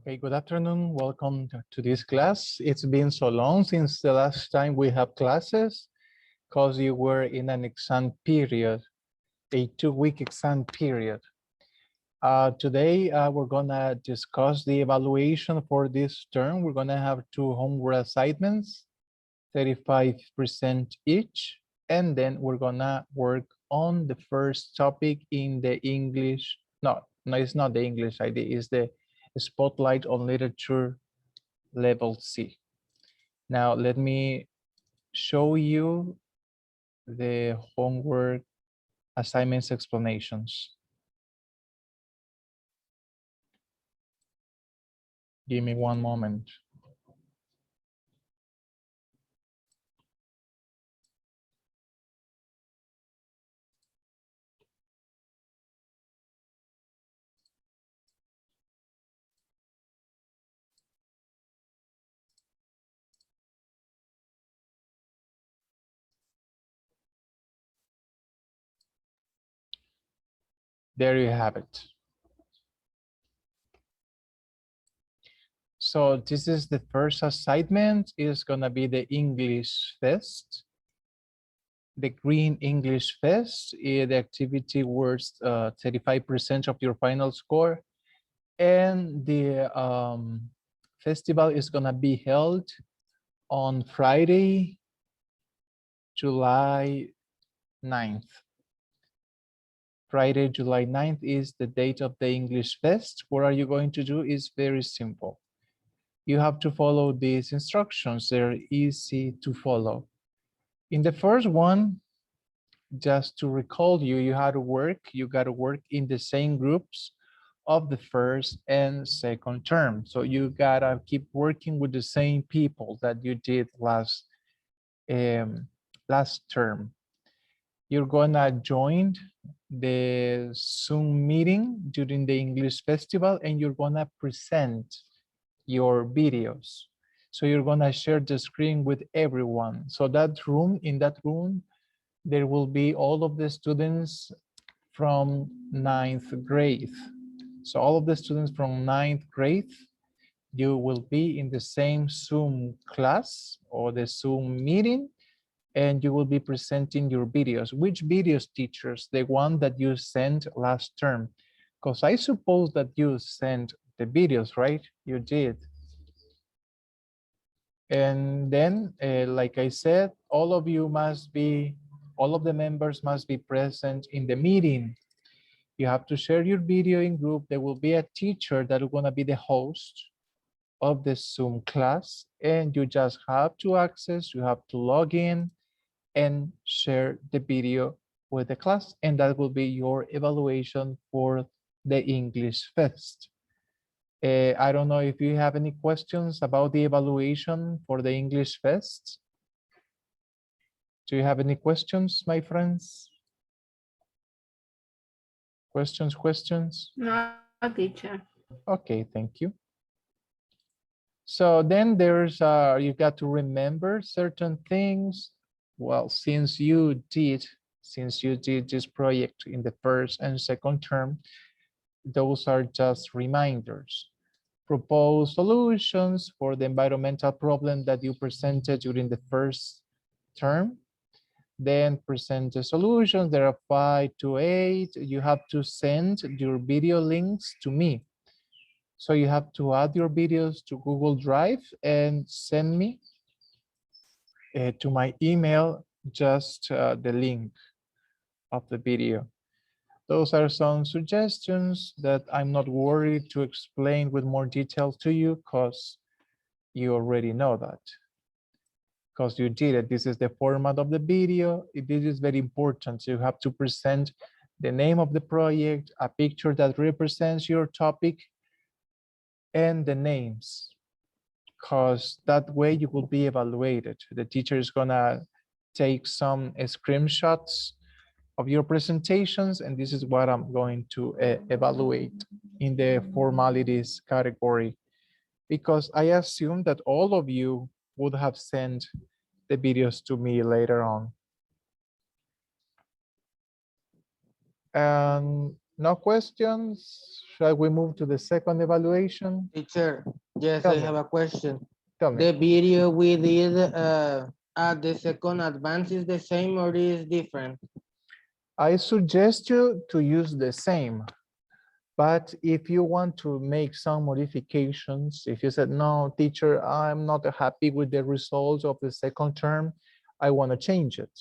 Okay, good afternoon. Welcome to this class. It's been so long since the last time we have classes because you were in an exam period, a 2-week exam period. Today, we're gonna discuss the evaluation for this term. We're gonna have 2 homework assignments, 35% each, and then we're gonna work on the first topic in the English. No, it's not the English idea, it's the Spotlight on Literature Level C. Now, let me show you the homework assignments explanations. Give me one moment. There you have it. So this is the first assignment. It's gonna be the English Fest. The Green English Fest, the activity worth 35% of your final score. And the festival is gonna be held on Friday, July 9th. Friday, July 9th is the date of the English Fest. What are you going to do is very simple. You have to follow these instructions. They're easy to follow. In the first one, just to recall you, you got to work in the same groups of the first and second term. So you gotta keep working with the same people that you did last term. You're gonna join the Zoom meeting during the English Festival and you're gonna present your videos. So you're gonna share the screen with everyone. So in that room, there will be all of the students from 9th grade. So all of the students from 9th grade, you will be in the same Zoom class or the Zoom meeting, and you will be presenting your videos. Which videos, teachers? The one that you sent last term. Because I suppose that you sent the videos, right? You did. And then, like I said, all of the members must be present in the meeting. You have to share your video in group. There will be a teacher that is gonna be the host of the Zoom class, and you just have to you have to log in and share the video with the class, and that will be your evaluation for the English Fest. I don't know if you have any questions about the evaluation for the English Fest. Do you have any questions, my friends? Questions? No, teacher. Okay, thank you. So then there's, you got to remember certain things. Well, since you did this project in the first and second term, those are just reminders. Propose solutions for the environmental problem that you presented during the first term. Then present the solutions. There are 5 to 8. You have to send your video links to me. So you have to add your videos to Google Drive and send me to my email just the link of the video. Those are some suggestions that I'm not worried to explain with more detail to you because you already know that. Because you did it. This is the format of the video. This is very important. You have to present the name of the project, a picture that represents your topic, and the names, because that way you will be evaluated. The teacher is gonna take some screenshots of your presentations, and this is what I'm going to evaluate in the formalities category, because I assume that all of you would have sent the videos to me later on. And No questions? Shall we move to the second evaluation? Teacher, yes, Tell I me, have a question. tell me. The video we did at the second advance is the same or is different? I suggest you to use the same, but if you want to make some modifications, if you said, no, teacher, I'm not happy with the results of the second term, I want to change it,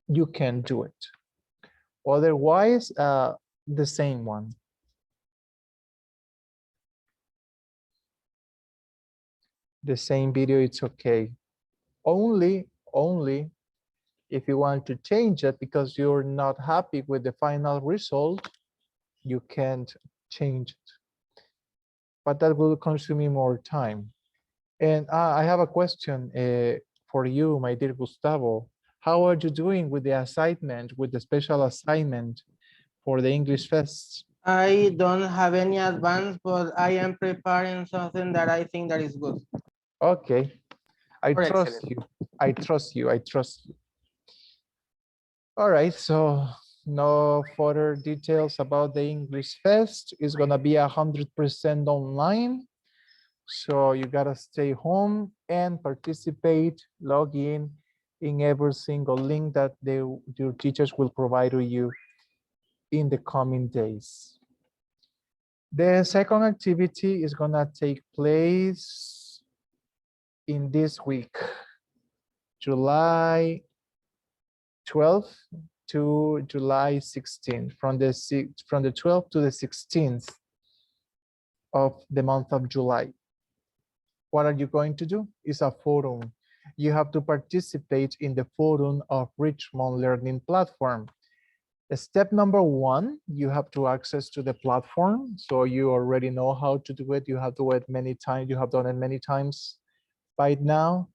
you can do it. Otherwise, the same one. The same video, it's okay. Only if you want to change it because you're not happy with the final result, you can't change it. But that will consume you more time. And I have a question for you, my dear Gustavo. How are you doing with the assignment, with the special assignment for the English Fest? I don't have any advance, but I am preparing something that I think that is good. Okay, I Or trust excellent. you. I trust you. I trust you. All right, so no further details about the English Fest. It's gonna be 100% online. So you gotta stay home and participate, log in every single link that your teachers will provide to you in the coming days. The second activity is gonna take place in this week, July 12th to July 16th, from the 12th to the 16th of the month of July. What are you going to do? It's a forum. You have to participate in the forum of Richmond Learning Platform. Step number one, you have to access to the platform. So you already know how to do it. You have to do it many times. You have done it many times by now.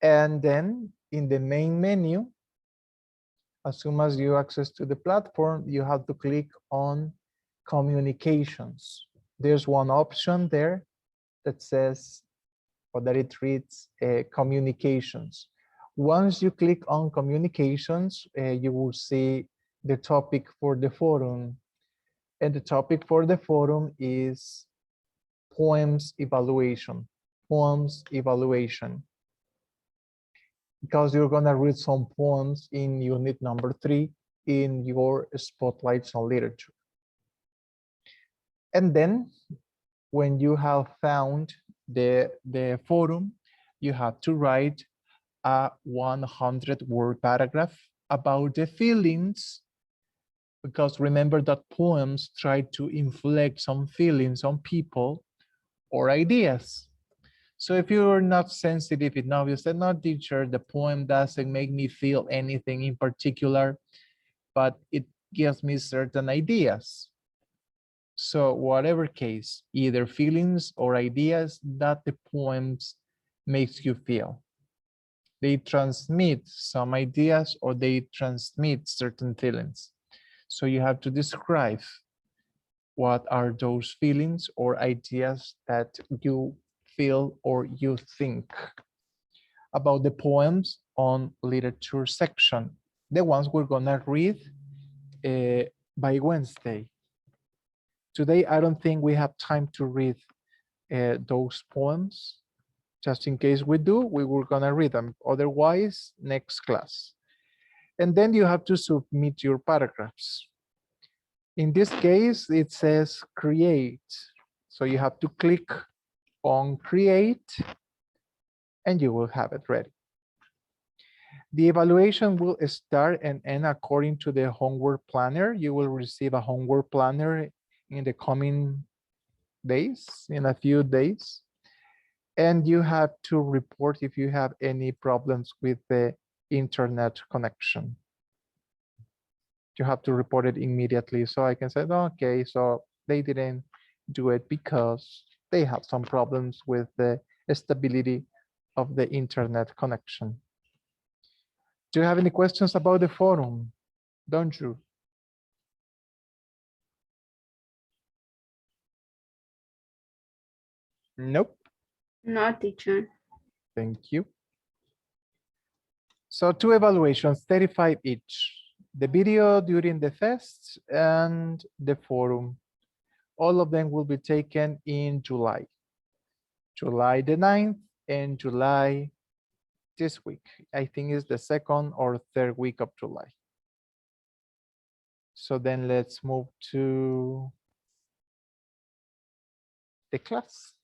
And then in the main menu, as soon as you access to the platform, you have to click on communications. There's one option there that says, or that it reads communications. Once you click on communications, you will see the topic for the forum. And the topic for the forum is poems evaluation. Poems evaluation. Because you're gonna read some poems in unit number 3 in your spotlights on literature. And then when you have found the forum, you have to write a 100-word paragraph about the feelings, because remember that poems try to inflict some feelings on people or ideas. So if you're not sensitive enough, you say, no, teacher, the poem doesn't make me feel anything in particular, but it gives me certain ideas. So whatever case, either feelings or ideas that the poems makes you feel. They transmit some ideas or they transmit certain feelings. So you have to describe what are those feelings or ideas that you feel or you think about the poems on literature section, the ones we're gonna read by Wednesday. Today, I don't think we have time to read those poems. Just in case we do, we were gonna read them. Otherwise, next class. And then you have to submit your paragraphs. In this case, it says create. So you have to click on create and you will have it ready. The evaluation will start and end according to the homework planner. You will receive a homework planner in the coming days, in a few days. And you have to report if you have any problems with the internet connection. You have to report it immediately. So I can say, okay, so they didn't do it because they have some problems with the stability of the internet connection. Do you have any questions about the forum? Don't you? Nope. No, teacher. Thank you. So 2 evaluations, 35 each. the video during the fest, and the forum. All of them will be taken in July. July the 9th and July this week. I think it's the second or third week of July. So then let's move to the class.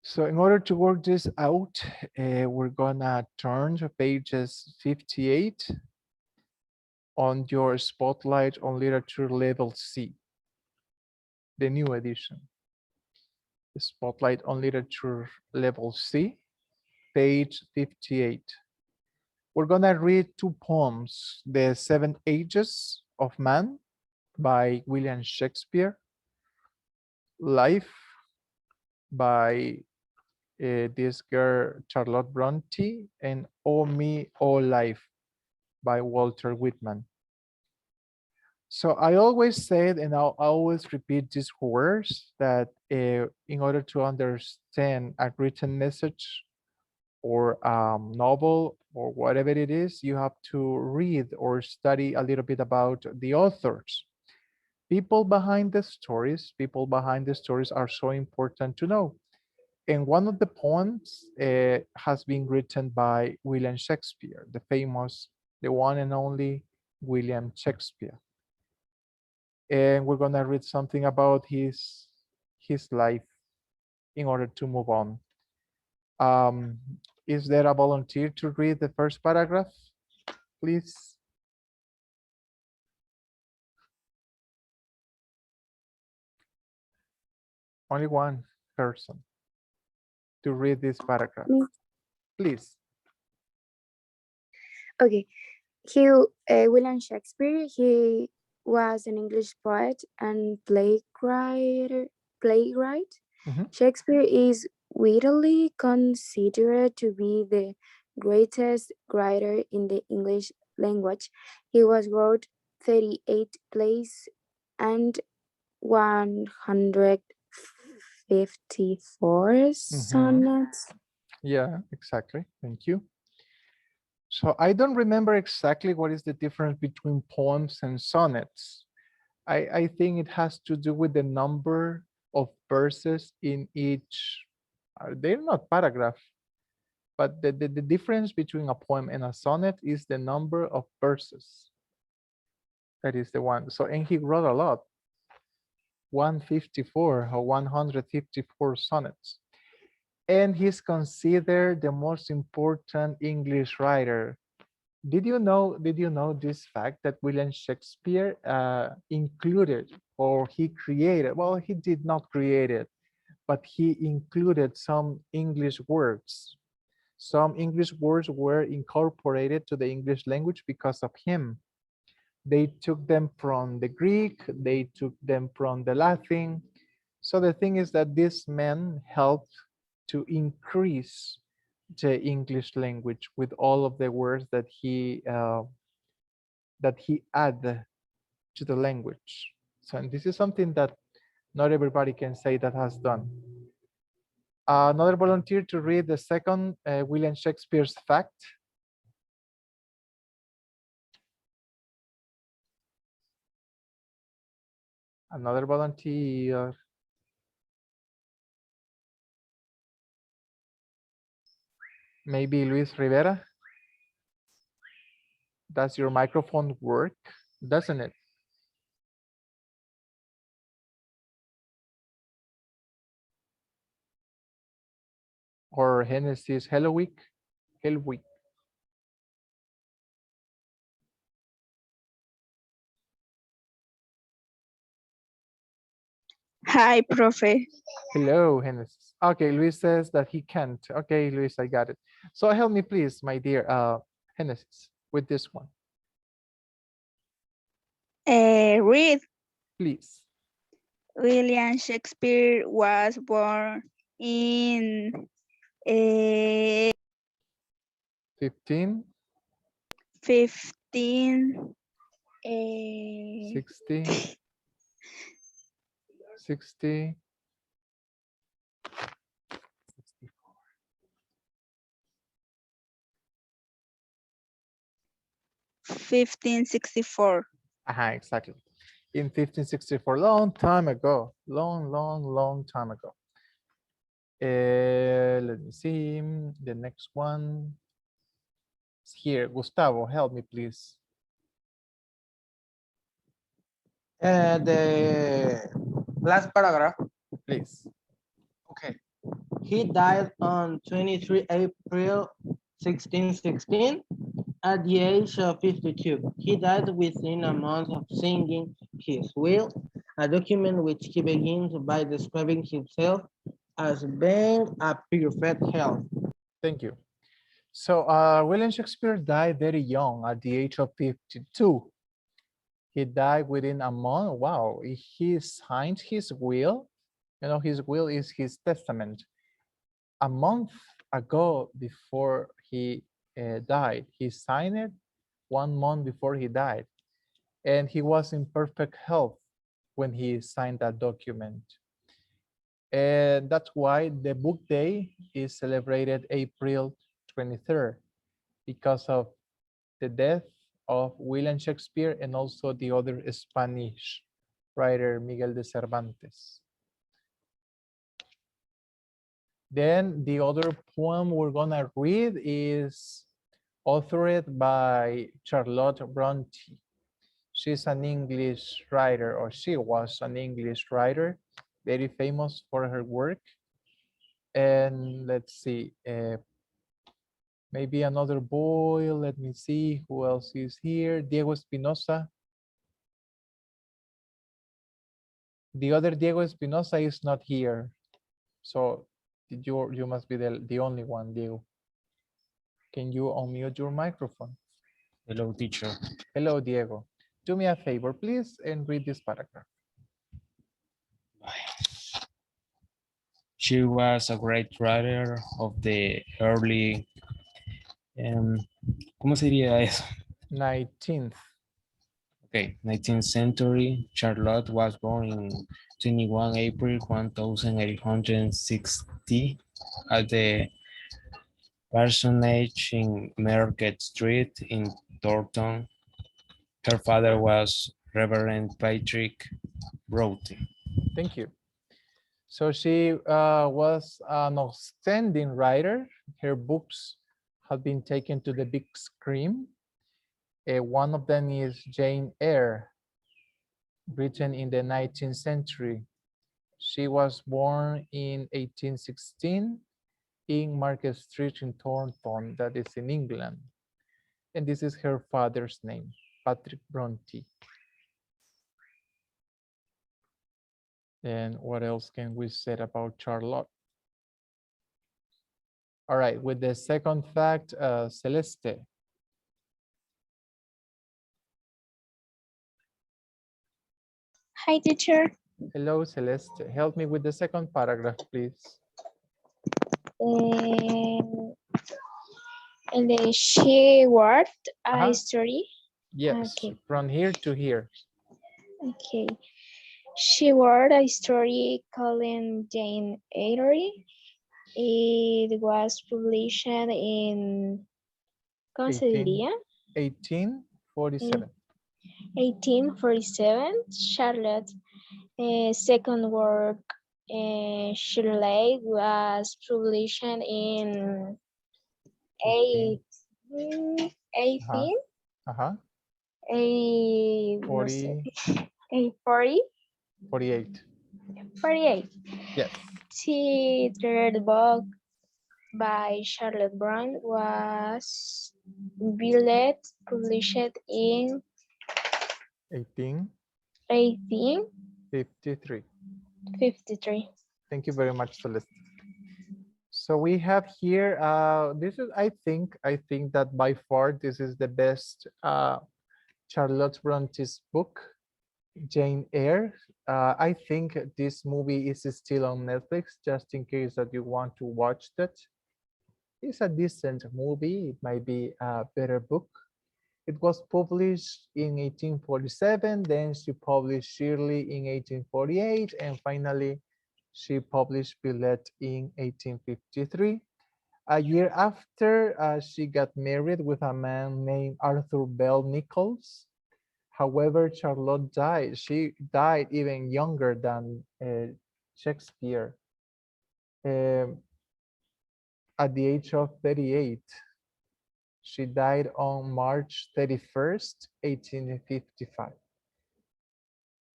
So in order to work this out, we're gonna turn to pages 58 on your Spotlight on Literature Level C, the new edition. The Spotlight on Literature Level C, page 58. We're gonna read two poems, The Seven Ages of Man by William Shakespeare, Life by this girl Charlotte Bronte, and Oh Me, Oh Life by Walter Whitman. So I always said, and I'll always repeat these words, that in order to understand a written message or novel or whatever it is, you have to read or study a little bit about the authors. People behind the stories are so important to know. And one of the poems has been written by William Shakespeare, the famous, the one and only William Shakespeare. And we're gonna read something about his life in order to move on. Is there a volunteer to read the first paragraph, please? Only one person to read this paragraph. Me. Please. Okay, William Shakespeare, he was an English poet and playwright. Mhm. Shakespeare is widely considered to be the greatest writer in the English language. He was wrote 38 plays and 154 sonnets. Yeah, exactly. Thank you. So I don't remember exactly what is the difference between poems and sonnets. I think it has to do with the number of verses in each. They're not paragraph, but the difference between a poem and a sonnet is the number of verses. That is the one. So, and he wrote a lot, 154 or 154 sonnets. And he's considered the most important English writer. Did you know this fact that William Shakespeare included, or he created, well, he did not create it, but he included some English words. Some English words were incorporated to the English language because of him. They took them from the Greek, they took them from the Latin. So the thing is that this man helped to increase the English language with all of the words that he added to the language. So and this is something that not everybody can say that has done. Another volunteer to read the second William Shakespeare's fact. Another volunteer. Maybe Luis Rivera. Does your microphone work? Doesn't it? Or Genesis Hellowick? Helwick. Hi, Profe. Hello, Genesis. Okay, Luis says that he can't. Okay, Luis, I got it. So help me, please, my dear Genesis, with this one. Read. Please. William Shakespeare was born in 15, 15 60, 60. 1564. Exactly. In 1564, long time ago, long time ago. Let me see, the next one is here. Gustavo, help me, please. The last paragraph. Please. Okay. He died on 23 April 1616 at the age of 52. He died within a month of singing his will, a document which he begins by describing himself as being a perfect health. Thank you. So William Shakespeare died very young at the age of 52. He died within a month. Wow, he signed his will. You know, his will is his testament. A month ago before he died, he signed it 1 month before he died. And he was in perfect health when he signed that document. And that's why the book day is celebrated April 23rd, because of the death of William Shakespeare and also the other Spanish writer, Miguel de Cervantes. Then the other poem we're gonna read is authored by Charlotte Bronte. She's an English writer, or she was an English writer, very famous for her work. And let's see, maybe another boy. Let me see who else is here. Diego Espinosa. The other Diego Espinosa is not here. So you must be the only one, Diego. Can you unmute your microphone? Hello, teacher. Hello, Diego. Do me a favor, please, and read this paragraph. She was a great writer of the early, ¿cómo sería eso? 19th. Okay, 19th century. Charlotte was born in 21 April 1860 at the parsonage in Market Street in Thornton. Her father was Reverend Patrick Broughton. Thank you. So she was an outstanding writer. Her books have been taken to the big screen. One of them is Jane Eyre, written in the 19th century. She was born in 1816 in Market Street in Thornton, that is in England. And this is her father's name, Patrick Bronte. And what else can we say about Charlotte? All right, with the second fact, Celeste. Hi, teacher. Hello, Celeste. Help me with the second paragraph, please. And then she worked Uh-huh. a story. Yes, Okay. from here to here. Okay. She wrote a story called Jane Eyre. It was published in, ¿cómo se diría? 1847. 1847. Charlotte second work, Shirley, was published in 18, Uh-huh. 40, 48. 48. Yes. The third book by Charlotte Brown was Violet, published in 1853. 1853. Thank you very much, Celeste. So we have here, this is, I think that by far, this is the best Charlotte Bronte's book, Jane Eyre. I think this movie is still on Netflix, just in case that you want to watch that. It's a decent movie. It might be a better book. It was published in 1847, then she published Shirley in 1848, and finally she published Villette in 1853. A year after, she got married with a man named Arthur Bell Nichols. However, Charlotte died. She died even younger than Shakespeare, um, at the age of 38. She died on March 31st, 1855.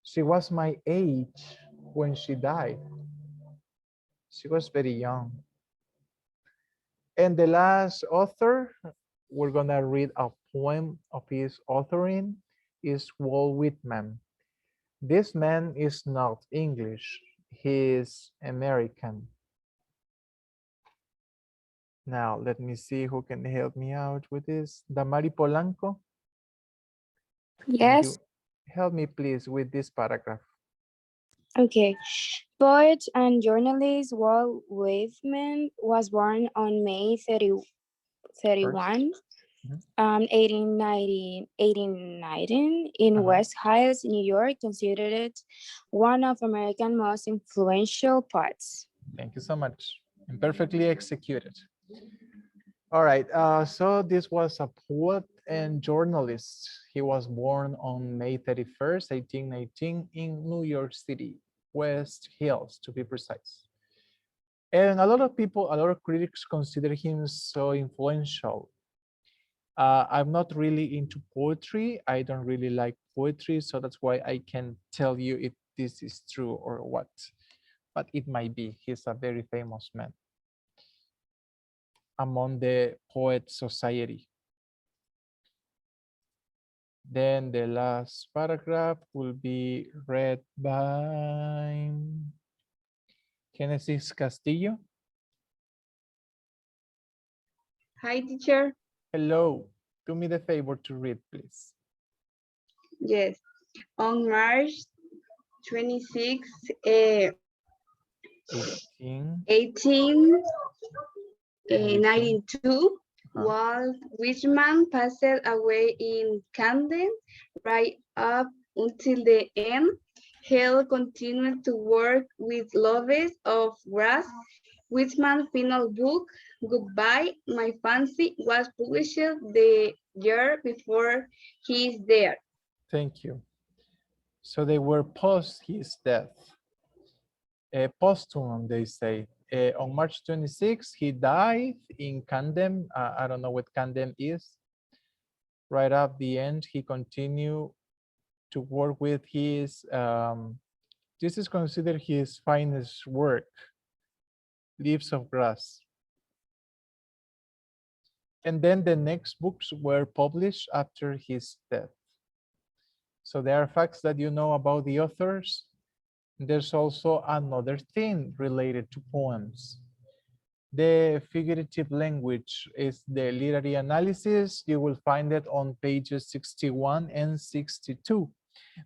She was my age when she died. She was very young. And the last author, we're gonna read a poem of his authoring, is Walt Whitman. This man is not English, he is American. Now, let me see who can help me out with this. Damari Polanco, can Yes. you help me please with this paragraph? Okay. Poet and journalist Walt Whitman was born on May 31, Mhm. 1819 in Uh-huh. West Hills, New York, considered one of America's most influential poets. Thank you so much. And perfectly executed. All right, so this was a poet and journalist. He was born on May 31st, 1819 in New York City, West Hills to be precise. And a lot of people, a lot of critics consider him so influential. I'm not really into poetry. I don't really like poetry, so that's why I can't tell you if this is true or what, but it might be. He's a very famous man among the poet society. Then the last paragraph will be read by Genesis Castillo. Hi, teacher. Hello. Do me the favor to read, please. Yes. On March 26, 18. 1892, Walt Whitman passed away in Camden right up until the end. Hale continued to work with Loves of Grass. Whitman's final book, Goodbye, My Fancy, was published the year before his death. Thank you. So they were post his death. Posthumous, they say. On March 26, he died in Camden. I don't know what Camden is. Right at the end, he continued to work with his, this is considered his finest work, Leaves of Grass. And then the next books were published after his death. So there are facts that you know about the authors. There's also another thing related to poems. The figurative language is the literary analysis. You will find it on pages 61 and 62.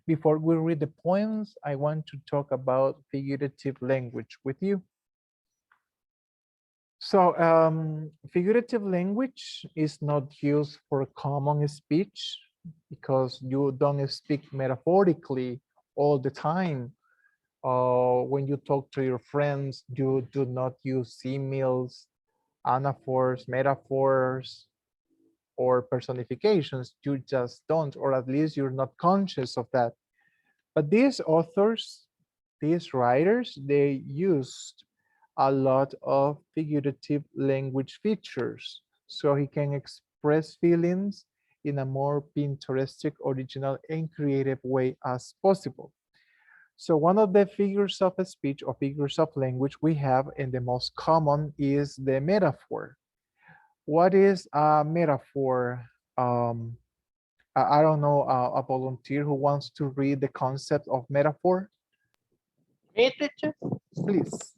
Before we read the poems, I want to talk about figurative language with you. So figurative language is not used for common speech because you don't speak metaphorically all the time. When you talk to your friends, you do not use similes, anaphors, metaphors, or personifications. You just don't, or at least you're not conscious of that. But these authors, these writers, they used a lot of figurative language features so he can express feelings in a more Pinterestic, original, and creative way as possible. So one of the figures of speech or figures of language we have, and the most common, is the metaphor. What is a metaphor? I don't know, a volunteer who wants to read the concept of metaphor, Me, teacher? please.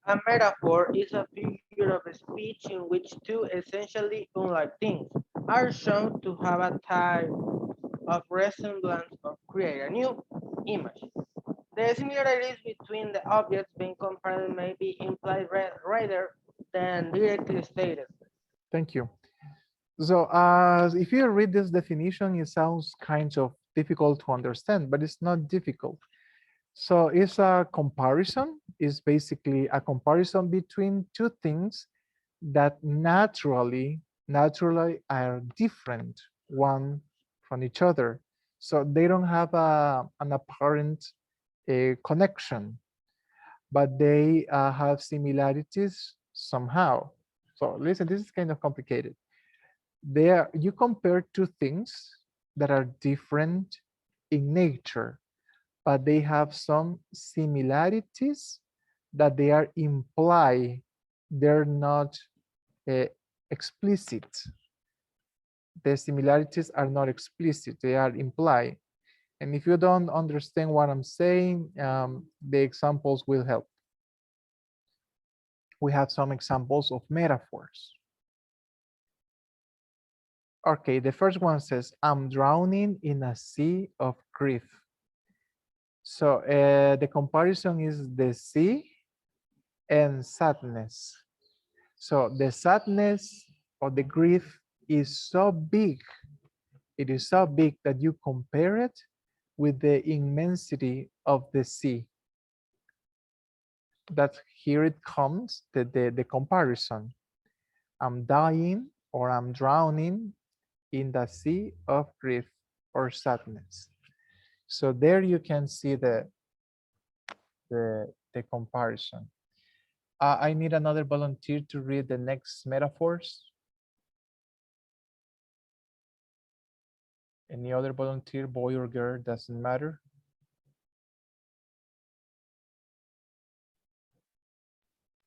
A metaphor is a figure of speech in which two essentially unlike things are shown to have a type of resemblance or create a new image. The similarities between the objects being compared may be implied rather than directly stated. Thank you. So if you read this definition, it sounds kind of difficult to understand, but it's not difficult. So it's a comparison. It's basically a comparison between two things that naturally are different one from each other. So they don't have an apparent connection, but they have similarities somehow. So listen, this is kind of complicated. There, you compare two things that are different in nature, but they have some similarities that they are imply. They're not explicit. The similarities are not explicit, they are implied. And if you don't understand what I'm saying, the examples will help. We have some examples of metaphors. Okay, the first one says, I'm drowning in a sea of grief. So the comparison is the sea and sadness. So the sadness or the grief is so big, it is so big that you compare it with the immensity of the sea. That here it comes, the comparison. I'm dying or I'm drowning in the sea of grief or sadness. So there you can see the comparison. I need another volunteer to read the next metaphors. Any other volunteer, boy or girl, doesn't matter.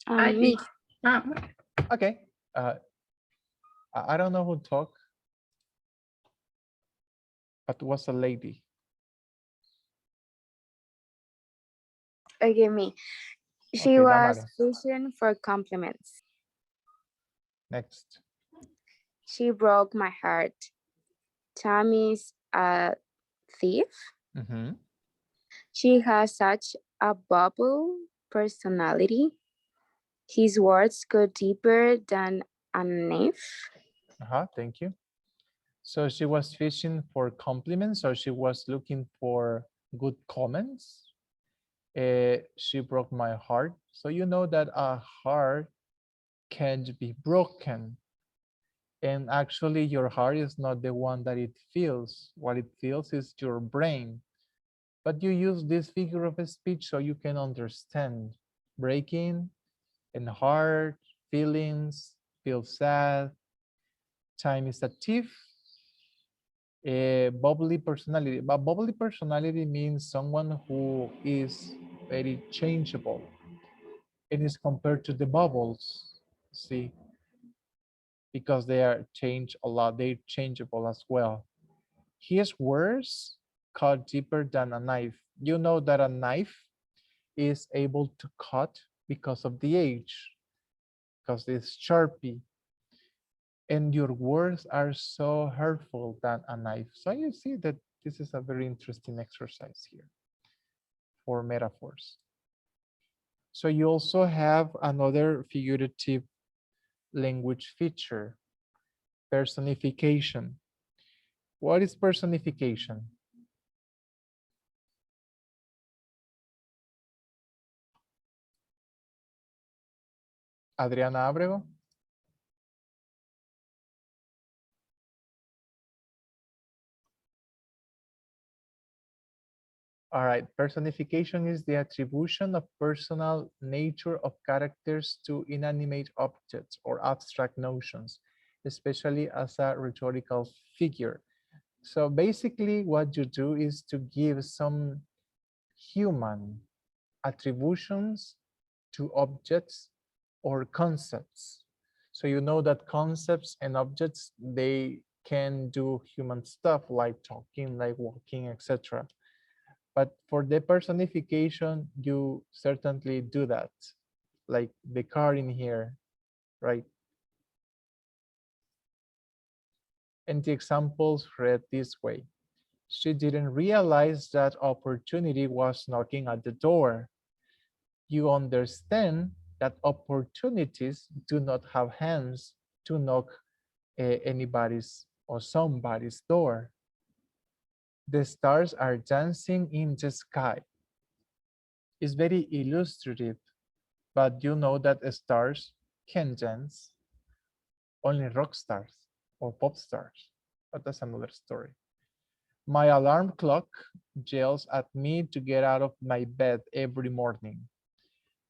Me. Okay. I don't know who talked, but was a lady. Okay, me. She Okay, was Damaris. fishing for compliments. Next. She broke my heart. Tammy's a thief. Mhm. She has such a bubble personality. His words go deeper than a knife. Thank you. So she was fishing for compliments, or she was looking for good comments. She broke my heart. So you know that a heart can be broken. And actually your heart is not the one that it feels. What it feels is your brain. But you use this figure of speech so you can understand. Breaking and heart, feelings, feel sad. Time is a thief. Bubbly personality. But bubbly personality means someone who is very changeable. It is compared to the bubbles, see, because they are changed a lot. They're changeable as well. His words cut deeper than a knife. You know that a knife is able to cut because of the age, because it's sharpie. And your words are so hurtful than a knife. So you see that this is a very interesting exercise here for metaphors. So you also have another figurative language feature, personification. What is personification? Adriana Abrego? All right, personification is the attribution of personal nature of characters to inanimate objects or abstract notions, especially as a rhetorical figure. So basically what you do is to give some human attributions to objects or concepts. So you know that concepts and objects, they can do human stuff like talking, like walking, etc. But for the personification, you certainly do that, like the car in here, right? And the examples read this way. She didn't realize that opportunity was knocking at the door. You understand that opportunities do not have hands to knock anybody's or somebody's door. The stars are dancing in the sky. It's very illustrative, but you know that stars can dance. Only rock stars or pop stars, but that's another story. My alarm clock yells at me to get out of my bed every morning.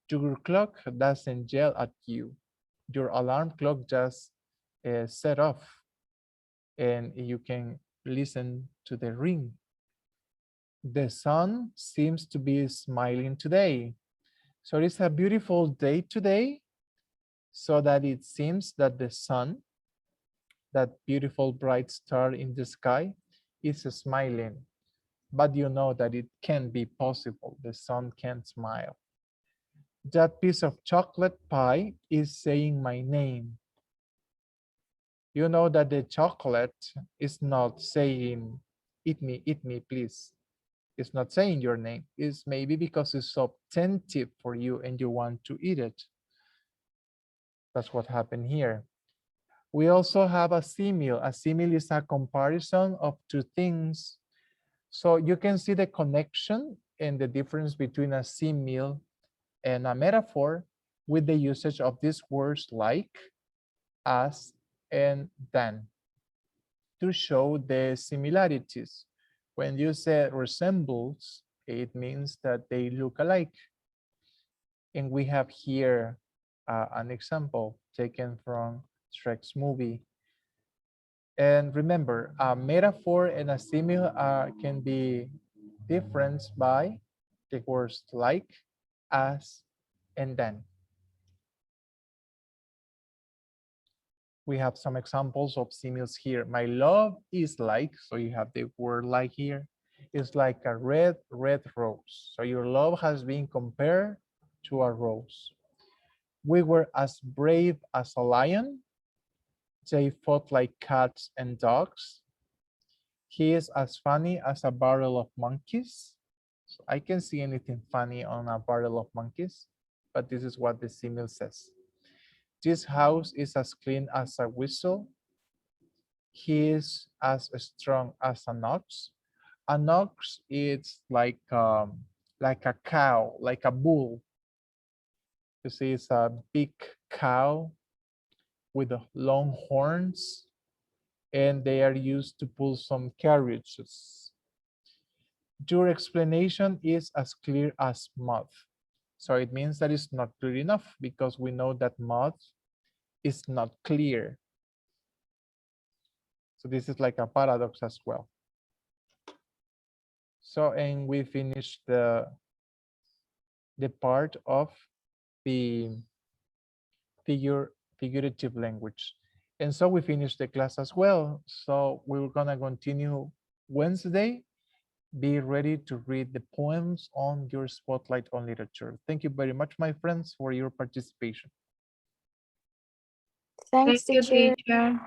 Your clock doesn't yell at you. Your alarm clock just set off and you can listen to the ring. The sun seems to be smiling today. So it's a beautiful day today, so that it seems that the sun, that beautiful bright star in the sky, is smiling. But you know that it can't be possible. The sun can't smile. That piece of chocolate pie is saying my name. You know that the chocolate is not saying, eat me, please. It's not saying your name. It's maybe because it's so tempting for you and you want to eat it. That's what happened here. We also have a simile. A simile is a comparison of two things. So you can see the connection and the difference between a simile and a metaphor with the usage of these words like, as, and than to show the similarities. When you say resembles, it means that they look alike. And we have here an example taken from Shrek's movie. And remember, a metaphor and a simile can be different by the words like, as, and then. We have some examples of similes here. My love is like, so you have the word like here, is like a red rose. So your love has been compared to a rose. We were as brave as a lion. They fought like cats and dogs. He is as funny as a barrel of monkeys. So I can see anything funny on a barrel of monkeys, but this is what the simile says. This house is as clean as a whistle. He is as strong as an ox. An ox is like a cow, like a bull. You see, it's a big cow with long horns, and they are used to pull some carriages. Your explanation is as clear as mud. So it means that it's not clear enough because we know that mud is not clear. So this is like a paradox as well. So, and we finished the part of the figurative language. And so we finished the class as well. So we're gonna continue Wednesday. Be ready to read the poems on your Spotlight on Literature. Thank you very much, my friends, for your participation. Thanks, Thank you, teacher. teacher.